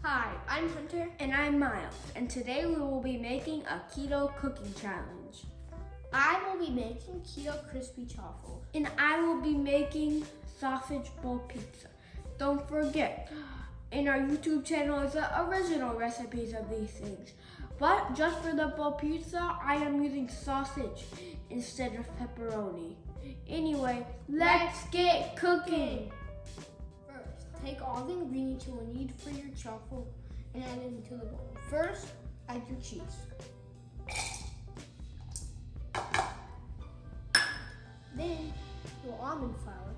Hi, I'm Hunter. And I'm Miles, and today we will be making a keto cooking challenge. I will be making keto crispy chaffles. And I will be making sausage bowl pizza. Don't forget, in our YouTube channel is the original recipes of these things. But just for the bowl pizza, I am using sausage instead of pepperoni. Anyway, let's get cooking. First, take all the ingredients you will need for your chaffle and add it into the bowl. First, add your cheese. Then, your almond flour.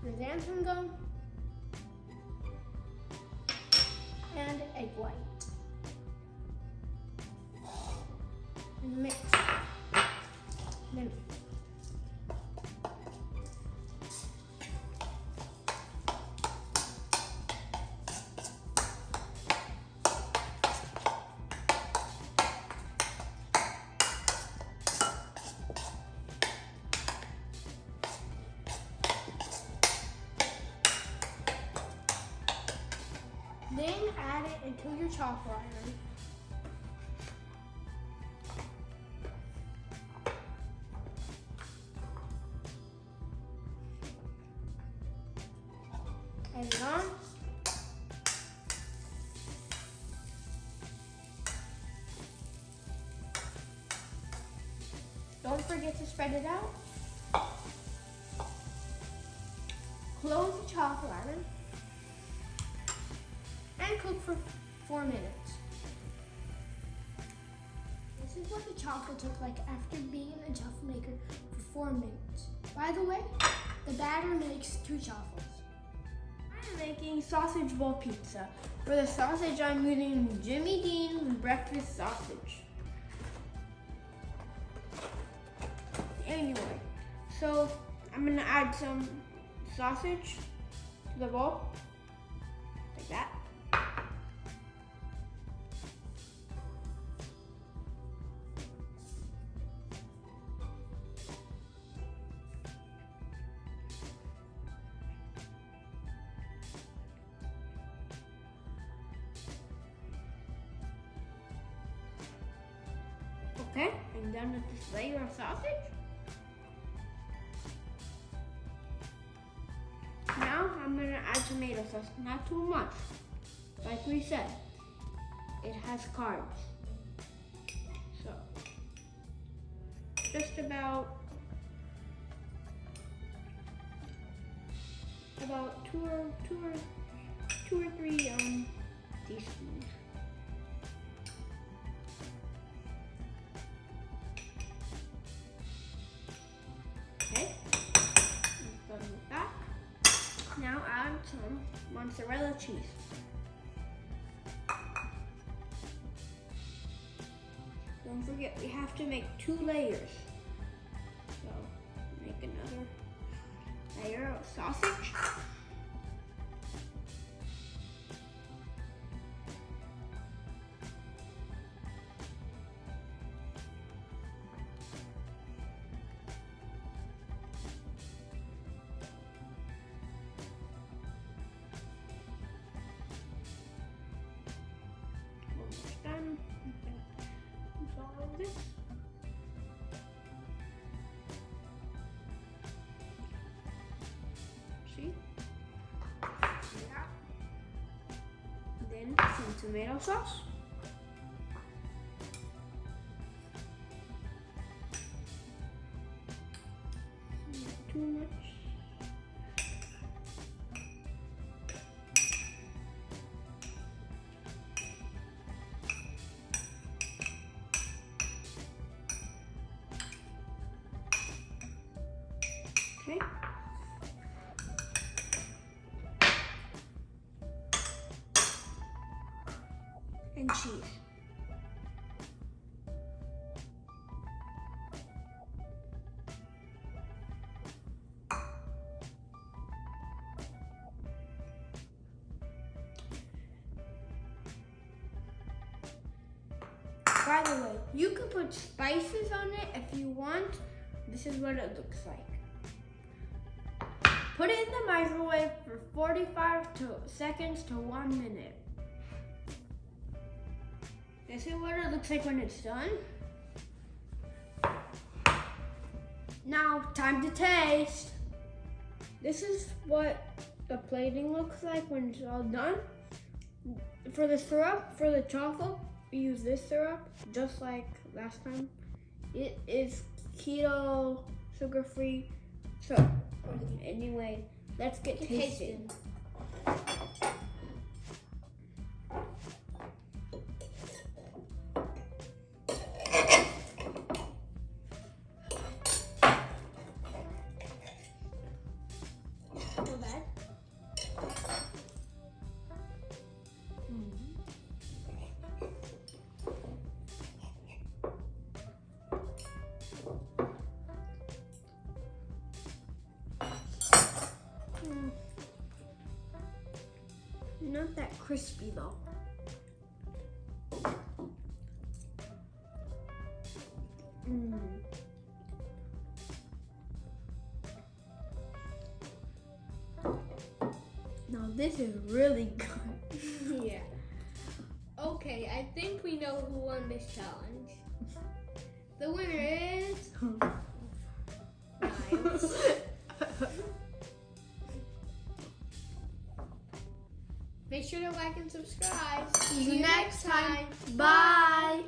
Your xanthan gum. And egg white. And mix. Then add it into your chaffle iron. Add it on. Don't forget to spread it out. Close the chaffle iron. And cook for 4 minutes. This is what the chocolates look like after being in the chaffle maker for 4 minutes. By the way, the batter makes 2 chaffles. I'm making sausage bowl pizza. For the sausage, I'm using Jimmy Dean breakfast sausage. Anyway, so I'm gonna add some sausage to the bowl, like that. Okay, I'm done with this layer of sausage. Now I'm gonna add tomato sauce, not too much. Like we said, it has carbs. So, just about two or three teaspoons. Okay, I'm done with that. Now add some mozzarella cheese. Don't forget, we have to make 2 layers. So make another layer of sausage. Done. Use all of this. See? Yeah. Then some tomato sauce. Not too much. Okay. And cheese. By the way, you can put spices on it if you want. This is what it looks like. Put it in the microwave for 45 seconds to 1 minute. This is what it looks like when it's done. Now, time to taste. This is what the plating looks like when it's all done. For the syrup, for the chocolate, we use this syrup, just like last time. It is keto, sugar-free syrup. Anyway, let's get tasting. Not bad. Not that crispy though. Now this is really good. Yeah. Okay, I think we know who won this challenge. The winner is Niles. Make sure to like and subscribe. See you next time. Bye.